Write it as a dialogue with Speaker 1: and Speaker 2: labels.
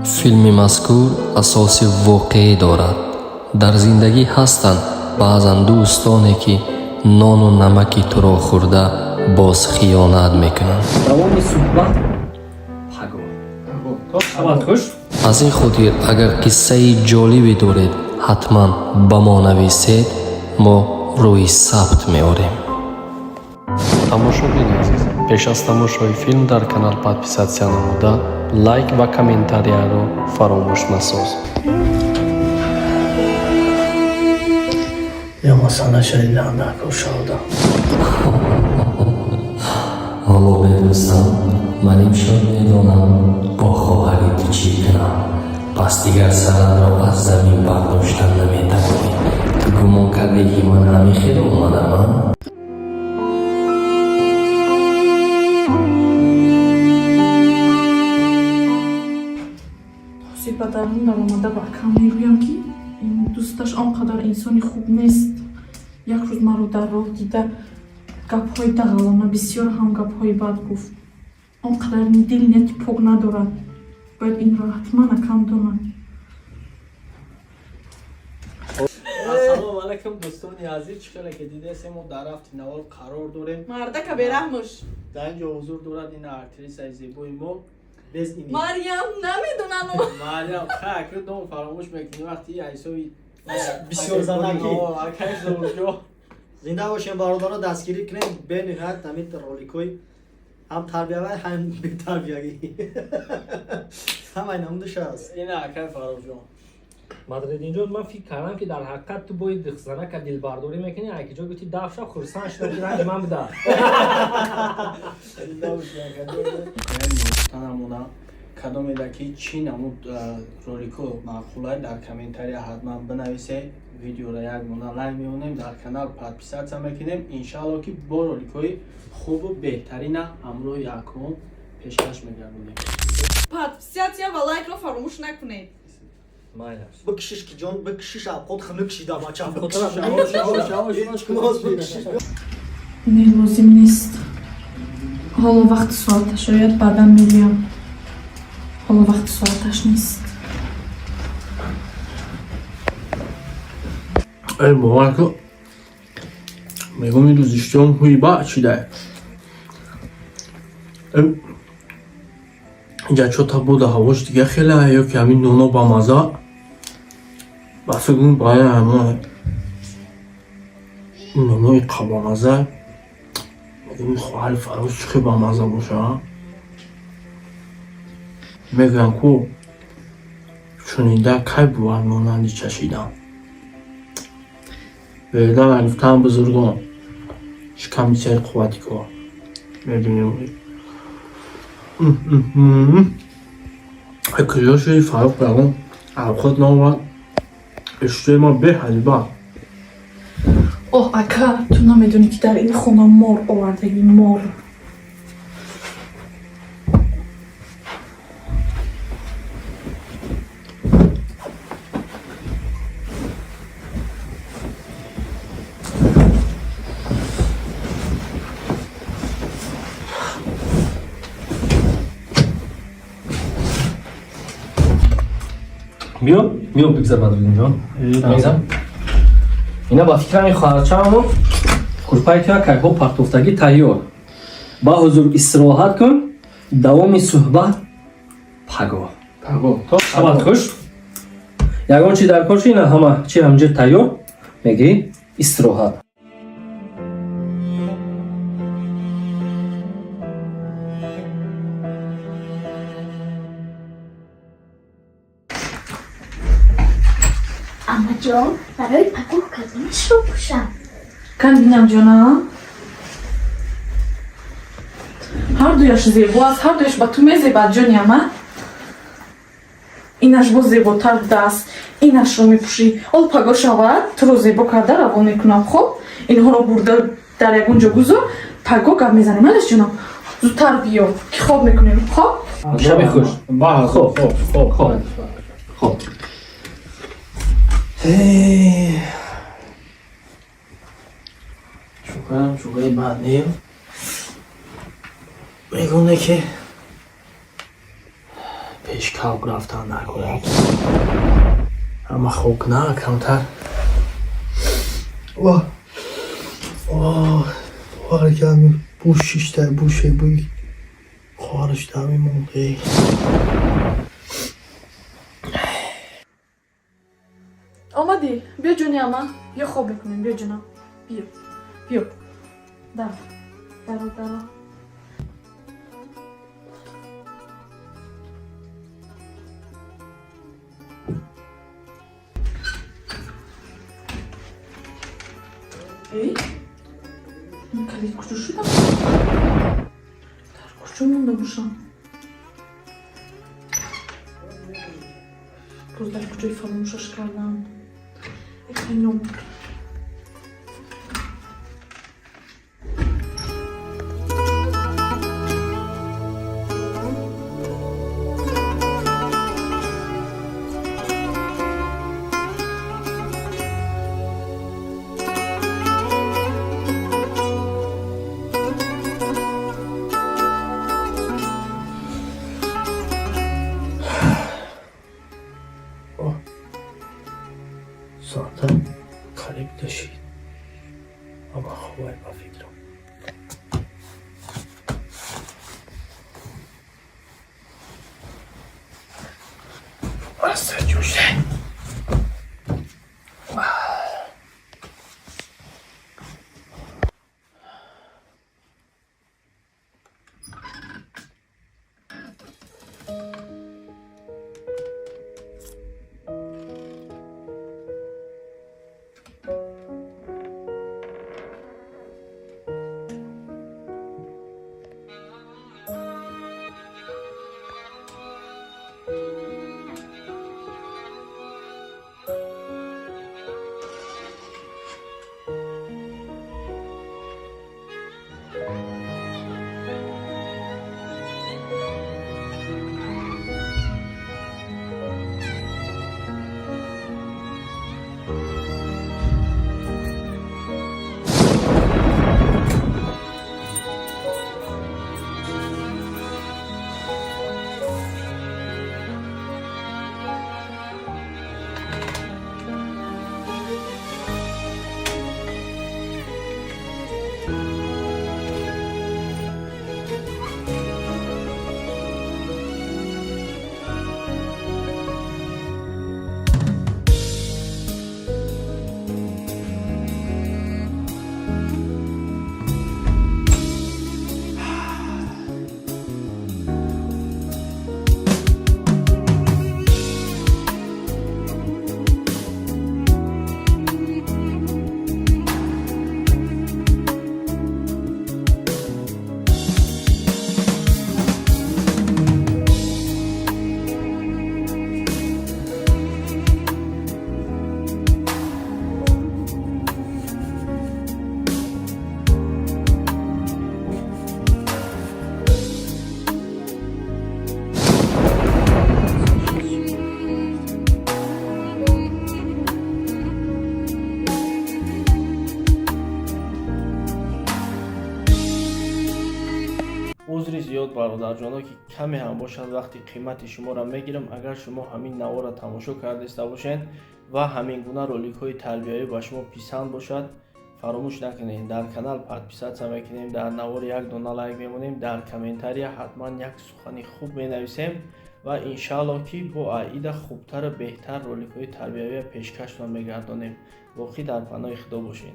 Speaker 1: филми мазкур асоси воқеӣ дорад. дар зиндагӣ ҳастанд баъзан дӯстоне ки нону намаки туро хӯрда боз хиёнат мекунанд.
Speaker 2: давоми суҳбат хуш.
Speaker 1: аз ин хотир агар қиссаи ҷолибе доред ҳатман ба мо нависед, мо рӯи сабт меорем. тамошобини азиз, пеш аз тамошои филм дар канал подписатсия намуда лайк ва комментарияро фаромӯш насоз.
Speaker 3: Я масана шаридан дар кушода.
Speaker 1: ҳоло медонстам, ман имшоб медонам бо хоҳарит чӣ кунам. пас дигар сарамро аз замин бардоштан наметавонӣ. гумон кардӣ ки ман ҳамин хело омадамам?
Speaker 4: ба дарун даромада ба кам мегӯям ки ин дӯсташ он қадар инсони хуб нест. як рӯз маро дар роҳ дида гапҳои дағалона бисёр ҳам гапҳои бад гуфт. он қадар дил нияти пок надорад. бояд инро ҳатман акам донад.
Speaker 2: ассалому алайкум дӯстони азиз, чӣ хеле ки дидесем мо дар рафти навор қарор дорем.
Speaker 4: мардака бераҳмуш.
Speaker 2: дар ин ҷо ҳузур дорад ин актрисаи зебои мо
Speaker 4: марьям намедонану
Speaker 2: марьям хак дом фаромӯш мекунӣ вақти айсои
Speaker 3: бисёр занаки
Speaker 2: акай зурҷо
Speaker 3: зинда бошем бародаро дастгирӣ кунем бениҳоят ҳамин роликҳои ҳам тарбиявӣ ҳам бетарбиягӣ ҳамаи намудаш аст.
Speaker 2: ина акай фаромҷон
Speaker 5: мадридинҷо ман фикр кардам ки дар ҳақиқат ту бои занака дилбардорӣ мекунӣ, айкиҷо гуфти дафша хурсанд шуда ки ранги ман буда.
Speaker 2: танамона кадомеда ки чӣ намуд ролико маъқулай дар комментария ҳатман бинависед. видеоро як мона лайк меонем, дар канал подписатсия мекунем. иншаалло ки бо роликҳои хубу беҳтарина ҳамроҳи акнун пешкаш мегардонем.
Speaker 4: подписатсия ва лайкро фаромӯш накунед.
Speaker 3: бикшиш ки ҷон бикшиш абхот хунук шида бача
Speaker 4: не лозим нест. ҳоло вақти соаташ шояд баъдан мегӯям. ҳоло вақти соаташ нест.
Speaker 2: ای بابا که میگم این روزیشتم هوی با چی ده اینجا چو تا بوده هواش دیگه خیلی یا که همین نونو با مزا با فکرم باید همه نونوی قبا مزا میگم خواهر فراز چی با مزا باشه میگم که چونیده که باید مونندی چشیدم بعدا گفتم بزرگان شکم بیشتر قوتی کن میبینیم کجاشوی فرق بگم خود نامد اشتوی ما به حلیبا
Speaker 4: اوه اکا تو نمیدونی که در این خونه مار آوردگی مار.
Speaker 5: میو بگذار мадридинҷон. мезам ина ба фикрами хоҳарчааму курпаи туя кайҳо партофтагӣ тайёр. ба ҳузур истироҳат кун. давоми суҳбат пагоҳ. шабат хуш. ягон чи дар корши ина ҳама чи ҳамҷо тайёр мегӣ истироҳат.
Speaker 6: амаҷон барои пагоҳ кадомашро пӯшам?
Speaker 4: кандинам ҷонам ҳардуяш зебо аст. ҳардуяш ба ту мезебад ҷониама. инаш бо зеботар будааст. инашро мепӯшӣ. ҳол пагоҳ шавад туро зебо карда равон мекунам. хоб инҳоро бурда дар ягон ҷо гузор. пагоҳ гап мезанем. алиш ҷонам зудтар биё ки хоб мекунем. хоб
Speaker 5: шаби хуш. хоб
Speaker 3: шукарам шукаи бад нем мегоне ки
Speaker 2: пешкалп рафтан накунед. Ама хуб на камтар. Ва. Варгами бушишта буше буй. Хоришта мимонде.
Speaker 4: омадӣ биё ҷони ама биё хоб мекунем биё ҷонам биё даро эй калид куҷо шудам дар куҷо монда бошам боз дар куҷои фаромӯшаш кардам Пойдем.
Speaker 2: Saate qarib dashid. Ama xubay ba fikrim. Asa jo'shay. عذری زیاد برادرجانا که کمی هم باشد وقتی قیمت شما را میگیرم. اگر شما همین نوار را تماشا کرده باشین و همین گونه رولیک های تربیتی با شما پسند باشد فراموش نکنید در کانال پادپیسات میکنیم، در نوار یک دونه لایک میمونیم، در کامنتاری حتما یک سخنی خوب مینویسیم و انشالله که با عایده خوبتر و بهتر رولیک های تربیتی پیشکش میگردانیم. باقی در پناه خدا باشین.